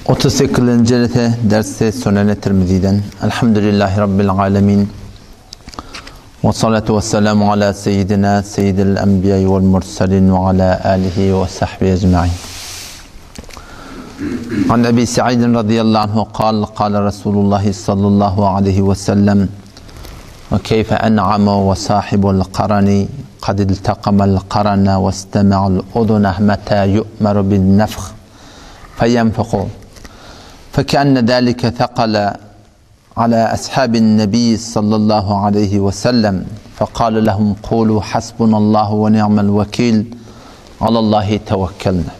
38. جلسة درس سنن الترمذي. الحمد لله رب العالمين، والصلاة والسلام على سيدنا سيد الأنبياء والمرسلين وعلى آله وصحبه أجمعين. عن أبي سعيد رضي الله عنه قال: قال رسول الله صلى الله عليه وسلم: وكيف أنعم وصاحب القرن قد التقم القرن واستمع الأذن متى يؤمر بالنفخ فينفخ، فكأن ذلك ثقل على أصحاب النبي صلى الله عليه وسلم، فقال لهم: قولوا حسبنا الله ونعم الوكيل على الله توكلنا.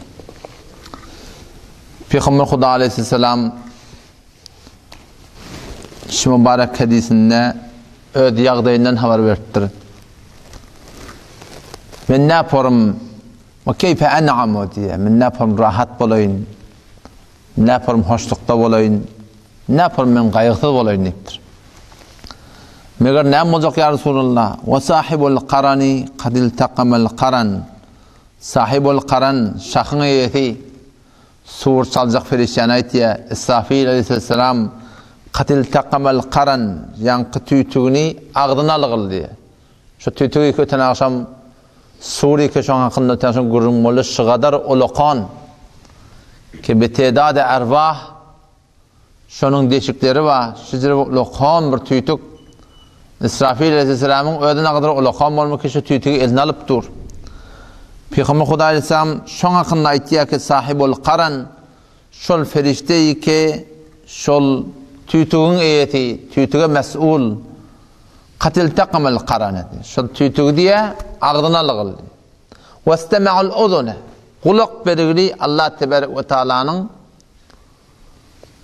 Peygamber Huda aleyhisselam şu mübarek hadisinde öz yağdayından haber verdir. Men ne yaparım? Ve keyfe en'amu diye. Men ne yaparım? Rahat bulayın. Ne yaparım? Hoşlukta bulayın. Ne yaparım? Men gaygısız bulayın deyiptir. Meğer ne olacak ya Resulullah? Ve sahibul qarani qad iltaqamal qaran. Sahibul qaran şahın eyeti Sur salacak ferişyanı aytiya İsrafil aleyhisselam qatil taqamal qaran yankı tüytüğünü ağdına alıgıl diye. Şu tüytüğü köten akşam Suri ke şoň hakynda täşin gurulmaly şygadar ulaqan ki betedad arwah şonuň deşikleri var. Şüjre ulaqan bir tüytük İsrafil aleyhisselamyň ödüne kadar ulaqan bolmak şu tüytüğü eline alıp dur. Peygamber Huda aleyhisselam şoň hakynda aýtýar ki sahibul qaran şol ferişte ki şol tüytüğün eýeti tüytüge mes'ul qatil taqamal qaran şol tüytüg diye ağdına alygyl wastama'ul uzuna kulak berigli Allah tebarek ve taalanyň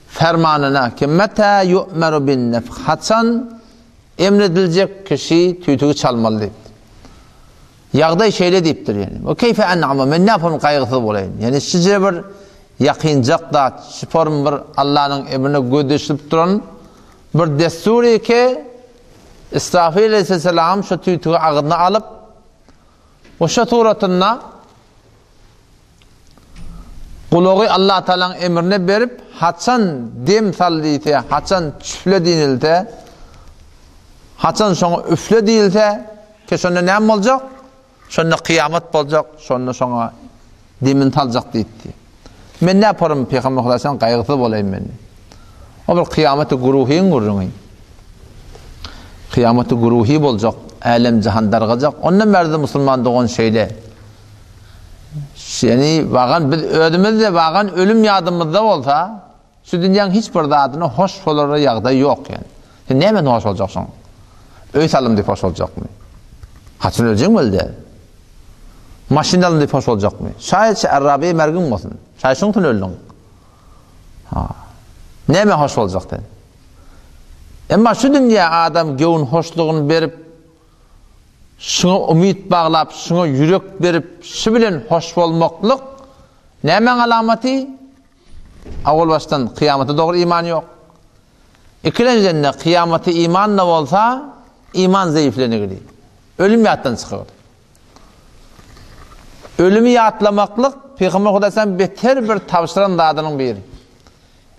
fermanyna ki meta yu'maru bin nefh haçan emrediljek kişi tüytügü çalmaly diýip. Yağday şeyle deyiptir yani. O keyfe en'ama men ne yapalım kaygısız olayım. Yani sizce bir yakıncak da şiform bir Allah'ın emrine gödüşüp duran bir desturi ki İsrafil aleyhisselam şu tüytüğü ağzına alıp o şaturatına kulağı Allah Teala'nın emrine verip haçan dem sallite, haçan çüfle dinilde, haçan sonra üfle dinilde ki sonra ne olacak? Şonda kıyamet bolacak, şonda şoňa demin taljak diýdi. Men ne yaparım Peygamber Hudaýsan gaýgysy bolayım men. O bir kıyameti guruhiň gurruňy. Kıyameti guruhi boljak, alem jahan dargajak. Ondan beri musulman dogan şeýle. Yani bagan biz ödümizde bagan ölüm ýadymyzda bolsa, şu dünýäň hiç bir zadyna hoş bolar ýagdaý ýok yani. Näme hoş boljaksyň? Öý salym diýip hoş boljakmy? Haçan öljek boldy? Maşinalın diýip hoş boljakmy? Şaýat Arabi mergin bolsun. Şaýşyň tün öldüň. Näme hoş boljak den? Emma şu dünýä adam göwün hoşlugyny berip, şuňa umyt baglap, şuňa ýürek berip, şu bilen hoş bolmaklyk näme alamaty? Awal baştan kıyamata dogry iman ýok. Ikilenjende kıyamaty imanla bolsa, iman zäiflenigi. Ölüm ýatdan çykyr. Ölümü ýatlamaklyk Peygamber Hudaýsan beter bir tawşyran zadynyň biri.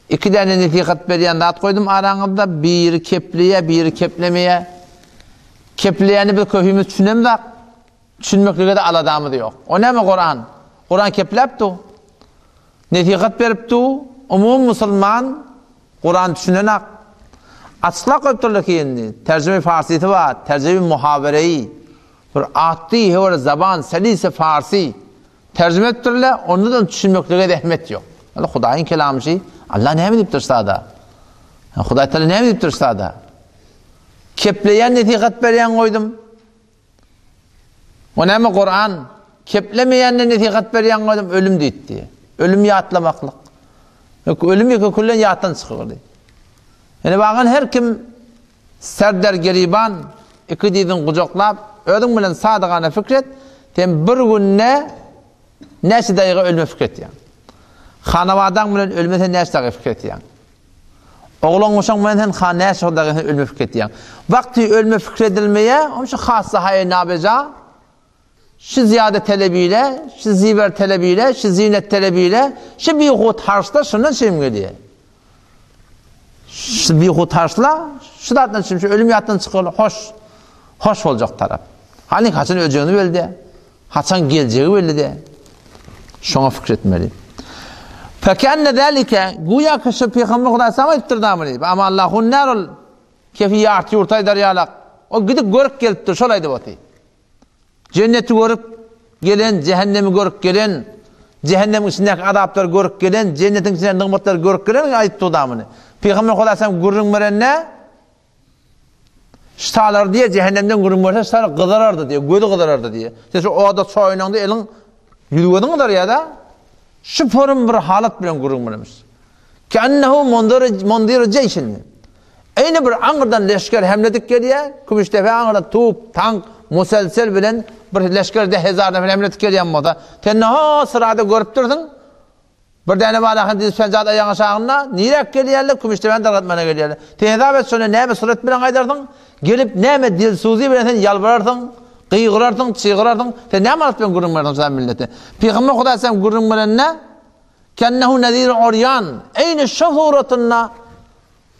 İki däne netihat berýän zat goýdum araňyzda, biri kepliýe, biri keplemeýe. Kepliýäni bir köhümiz düşünemdik. Düşünmeklige de aladamy ýok. O näme Kur'an? Kur'an kepläpdi. Netihat beripdi. Umum musulman Kur'an düşünenek. Açlak öptürlük endi. Tercüme farsiyeti var, tercüme muhabereyi. Bir atdi hever zaban selise farsi tercüme ettirle, ondan düşünmeklige de ehmet yok. Allah Hudaýyň kelamı şey. Allah näme diýipdir sada? Hudaý Taala näme diýipdir sada? Kepleýän netihat berýän goýdum. O näme Kur'an? Keplemeýän netihat berýän goýdum, ölüm diýdi. Ölüm ýatlamaklyk. Ölüm ýeke kullen ýatdan çykyr. Yani bagan her kim serdar geriban iki diýdin gujaklap ödüň bilen sadygana fikret, tem bir günne näçe daýga ölme fikret ýa. Hanawadaň bilen ölmese näçe daýga fikret ýa. Oglaň oşaň bilen han näçe daýga ölme fikret ýa. Wagty ölme fikredilmeýe, oňça hassa haýy nabeja şu ziyade talebiyle, şu ziver talebiyle, şu zinet talebiyle, şu biyhut harçla şundan şeyim geliyor. Şu biyhut harçla, şu da şimdi şu ölüm yattan çıkıyor, hoş olacak taraf. Hani kaçın öleceğini belli, haçan geleceği belli de. Şuna fikretmeli. Fekenne zalike güya ki şu Peygamber Huda sama ittirdamını. Ama Allah'un narul kefi yartı yurtay daryalak. O gidip görüp geliptir, şolaydı bati. Cenneti görüp gelen, cehennemi görüp gelen, cehennemin içindeki adaplar görüp gelen, cennetin içindeki nimetler görüp gelen ayıttı adamını. Peygamber Huda sama gurrun verenle ştalar diye cehennemden gurrun verse ştalar kıdarardı diye, gödü kıdarardı diye. İşte o da soyunanda elin yürüyordun kadar ya da şu forum bir halat bilen gurrun vermiş. Ki annehu mondir ceyşin. Aynı bir Angır'dan leşker hemledik geliyor. Kümüştepe Angır'da tuğuk, tank, muselsel bilen bir leşkerde hezarda bilen hemledik geliyor moda. Tenne ha sırada görüp durdun. Bir tane bağlakın dizi pencada ayağın aşağına nirek geliyorlar, Kümüştepe'nin dargatmana geliyorlar. Tehezabet sonra neyme suret bilen kaydardın. Gelip neyme dil suzi bilen sen yalvarardın, kıygırardın, çığırardın. Sen neyme alıp ben gurrun verdin sen millete. Peygamber Huda sen gurrun veren ne? Kennehu nedir oryan. Aynı şahuratınla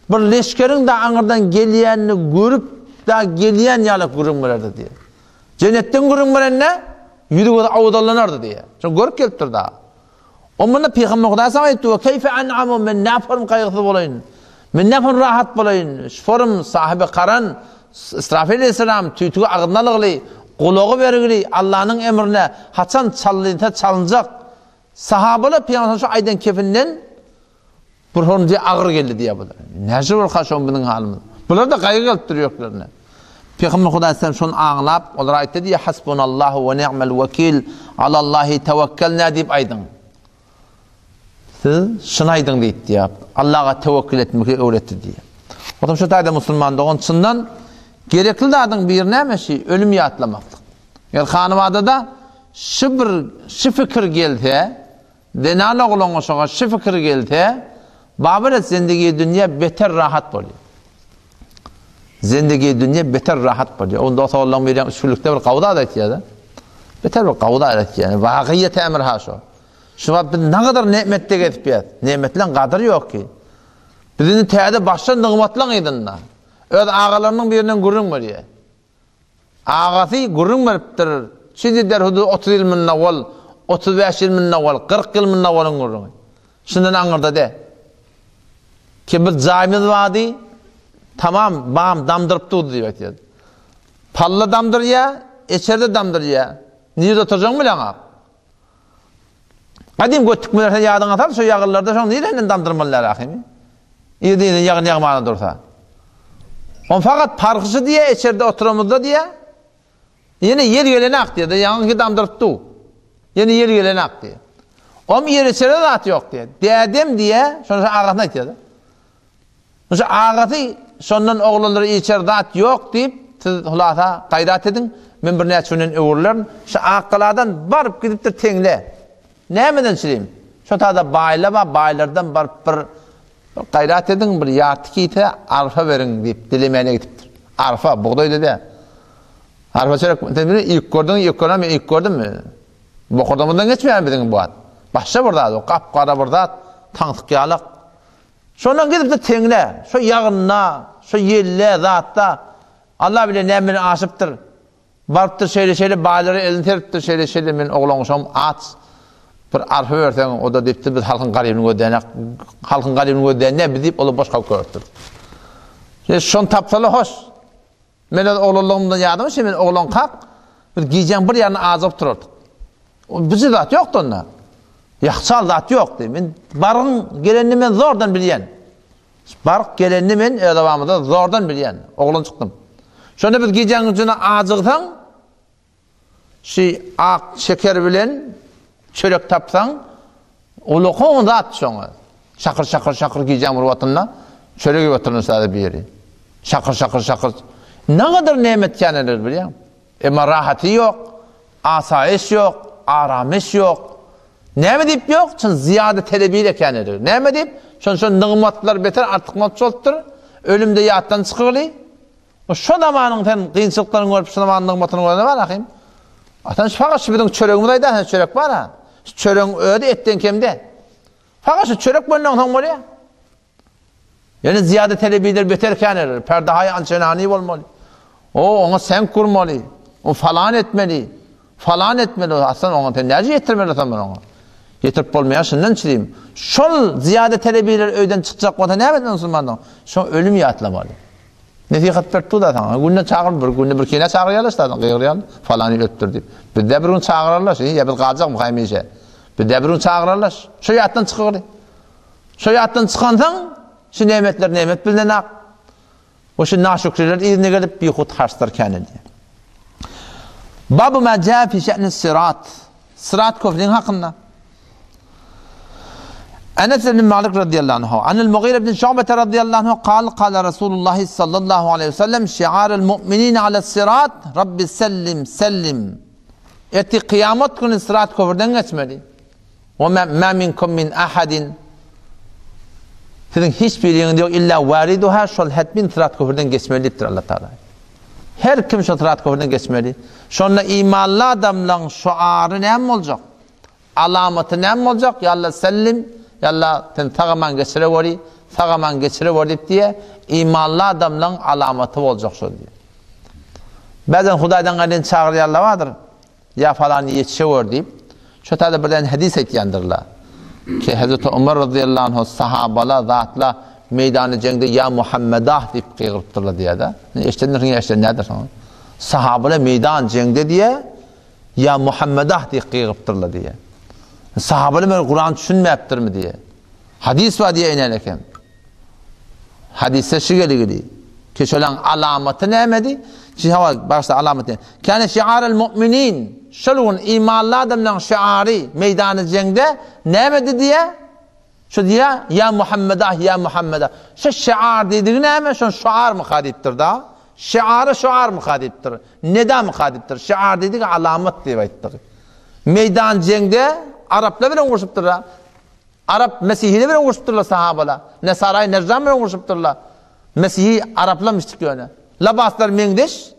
bir leşkerin de Angır'dan geliyenini görüp da geliyen yalık gurrun verirdi diye. Cennetten gurrun veren ne? Yürüyü avudallanırdı diye. Çünkü görüp gelip dur daha. Onunla Peygamber Huda sana etti. Keyfe an'amu men ne yaparım kaygısı bulayın. Men ne yaparım rahat bulayın. Şforum sahibi karan İsrafil aleyhisselam tüytüğü ağırnalıqlı kuluğu vergili Allah'ın emrine haçan çalınacak sahabalı Peygamber şu aydan kefinden burhon diye ağır geldi diye bular. Näçe bol haşon bunun halimiz. Bular da kaygı gelip duruyorlarına. Peygamber Huda sen şunu anlap olar aytdı diye hasbunallahu ve ni'mel vekil alallahi tevekkelna deyip aydan. Siz şunu aydan deyip diye Allah'a tevekkül etmeyi öğretti diye. Otam şu tayda Müslüman doğan çından gerekli dadın bir nemeşi ölüm yatlamaklık. Yani hanımada da şu fikir geldi, denan oğluna sonra şu fikir geldi, babıra zindagi dünya beter rahat oluyor. Zindagi dünya beter rahat oluyor. Onda Allah'ın veren üçlükte bir kavda da etkiyadı. Beter bir kavda da etkiyadı. Vakiyete emir ha şu. Şu ne kadar nimette gidip yat. Nimetlen kadar yok ki. Bizim teyade baştan nimetlen idinna. Öyle ağalarının birinden gurrun var ya. Ağası gurrun veriptir. Şimdi derhudu 30 yıl min navval, 35 yıl min navval, 40 yıl min navvalın gurrun. Şimdiden Angır'da de. Ki bir camimiz vardı. Tamam, bağım damdırıp durdu diyor. Palla damdır ya, içeride damdır ya. Niye oturacağım bile ağa? Kadim göttük müdersen yağdan atar, şu yağırlarda şu neyle damdırmalılar ahimi? İyi değil, yağın yağmağına dursa. On fakat parkısı diye içeride oturamızda diye yine yer gelene ak diye de yağın damdırıp dur. Yine yer gelene ak diye. Om yer içeride de at yok diye. Dedim diye, sonra ağasına itiyordu. Sonra ağası sondan oğulları içeride at yok deyip hulata gayret edin. Men bir neçinin öğürlerin şu ağalardan barıp gidip de tengle. Nemeden çileyim? Şu tada bayla baylardan barıp bir gayret edin bir yatıkite arfa verin deyip dilemeyene gidiptir. Arfa buğday dedi. Arfa çörek ilk gördün mü? Bu kordamından geçmeyen bizim bu ad. Başka burada o kapkara burada tanıtık yağlık. Şondan gidip de tengle. Şu yağınna, şu yelle zatta Allah bile nemini aşıptır. Barıptır şeyle bayları elini teriptir şeyle men oğlanışam at. Bir arfa versen o da deyiptir biz halkın garibini ödenek ne deyip onu başka görürdür. Şon tapsalı hoş. Men oğlanlığımdan yadım men oğlan kalk bir giyeceğim bir yerine azap dururdu. Bizi zat yoktu onda. Yaxşal zat yok deyim. Men barın gelenini men zordan bilyen. Barık gelenini men devamında zordan bilyen. Oğlan çıktım. Şonu biz giyeceğin içine azıqsan ak şeker bilen çörek tapsan uluğun zat şonu. Şakır giyeceğim urvatınla çörek oturun sadece bir yeri. Şakır. Ne kadar nimet keneler biliyor musun? Ama rahatı yok, asayiş yok, aramış yok. Ne mi deyip yok? Çünkü ziyade telebiyle keneler. Ne mi deyip? Çünkü nimetler beter artık matçolttur. Ölümde yattan çıkılı. Şu zamanın sen kıyınçılıklarını görüp şu zamanın nimetini görüp var akıyım. Atan fakat şu bizim çöreğimiz da çörek var ha. Çöreğin öde etten kemde. Fakat şu çörek bundan tam var ya. Yani ziyade telebiler beterken erer. Perdahayı ançenani olmalı. O ona sen kurmalı. O falan etmeli. Falan etmeli. Aslında ona enerji yetirmeli tamam ona. Yetirip olmayan şundan çireyim. Şol ziyade telebiler öyden çıkacak vatan ne yapın Müslümandan? Şol ölüm yatlamalı. Netihat pertu da sana. Günne çağır günne bir kene çağırıyorlar da qıyırıyor falan öttür deyip. Bir de birun çağırırlar. Ya bir qalacaq muhaymeşe. Bir de birun çağırırlar. Şu yattan çıkır. Şu yattan çıkandan şu nimet bilinen ak. O şu naşükriler izine gelip bir hut harslar kendini. Babu ma jaa fi şe'ni sirat. Sirat köprünün hakkında. Enes bin Malik radıyallahu anhu. Anil Mughire bin Şu'be radıyallahu anhu قال Resulullah sallallahu aleyhi ve sellem şiarul mu'minin ala sirat Rabbi sellim. Eti kıyamet günü sirat köprüden geçmeli. Ve ma minkum min ahadin. Sizin hiçbiriniz yok illa variduha şol hatmin sirat köprüden geçmelidir Allah Teala. Her kim şu sirat köprüden geçmeli. Şonla imanlı adamların şuarı ne olacak? Alamatı ne olacak? Ya Allah sellim. Yalla sen tağaman geçire diye imanlı adamların alamatı olacak şu diye. Bazen Hudaydan gelen çağırıyorlar vardır. Ya falan yetişiyor deyip. Şu tabi birden hadis etkendirler. Ki Hazreti Ömer radıyallahu anh sahabala zatla meydanı cengde ya Muhammedah deyip kıyırıptırlar diye de. İşte nedir? Sahabala meydan cengde diye ya Muhammedah deyip kıyırıptırlar diye. Sahabeler Kur'an düşünmeyiptir mi diye. Hadis var diye inerken. Hadise şu geliyor. Ki şölen alamatı neydi? Cihava başta alamatı. Kâne şiarel mu'minin. Şolun imanlı adamların şiari meydanı cengde neydi diye? Şu diye ya Muhammedah. Şu şiar dediği neydi? Şu şiar mukadiptir da. Şiar mukadiptir. Neden mukadiptir? Şiar dediği alamat diye bayittir. Meydan cengde Arapla bilen uğraşıptırlar. Arap Mesih'le bilen uğraşıptırlar sahabalar. Nesara'yı Necran bilen uğraşıptırlar. Mesih'i Araplamıştık öyle. Labaslar mengdeş.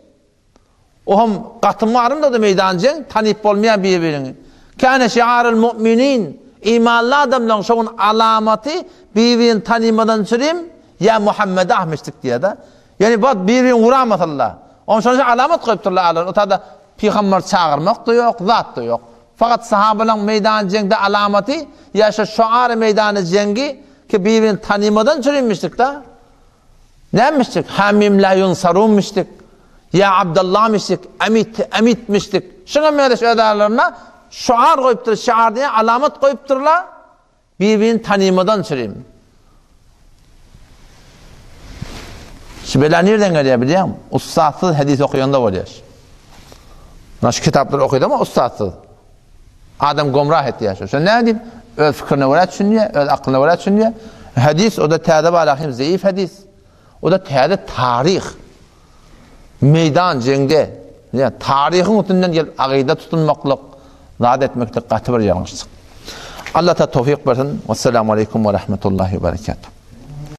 Ohum katımlarım da meydan ceng tanıyıp olmayan birbirini. Kâne şiarul mu'minin. İmanlı adamların şoğun alamatı birbirini tanımadan süreyim ya Muhammed'e ahmıştık diye de. Yani bu birbirini uğramatırlar. Onun sonra alamat koyuptırlar. O tabi peygamber çağırmak da yok, zat da yok. Fakat sahabenin meydan cengde alamatı ya şu şuar meydanı cengi ki birbirini tanımadan sürünmüştük da. Neymiştik? Hamim la yunsarunmuştuk. Ya Abdullah'mıştık. Emitmiştik. Şuna meydaş öderlerine şuar koyuptur. Şuar diye alamat koyupturlar. Birbirini tanımadan süreyim. Şibeler nereden geliyor biliyor musun? Ustatsız hadis okuyanda oluyor. Nasıl kitapları okuyordu ama ustatsız. Adam gomrah etti yaşıyor. Sen ne diyeyim? Öz fikrine uğrat şunluyor, öz aklına uğrat şunluyor. Hadis, o da teyade balakim zayıf hadis. O da teyade tarih. Meydan, cengde. Yani tarihin utundan gelip akide tutunmaklık, zat etmekte katı bir yanlışlık. Allah ta tevfik versin. Vesselamu aleyküm ve rahmetullahi ve berekatuhu.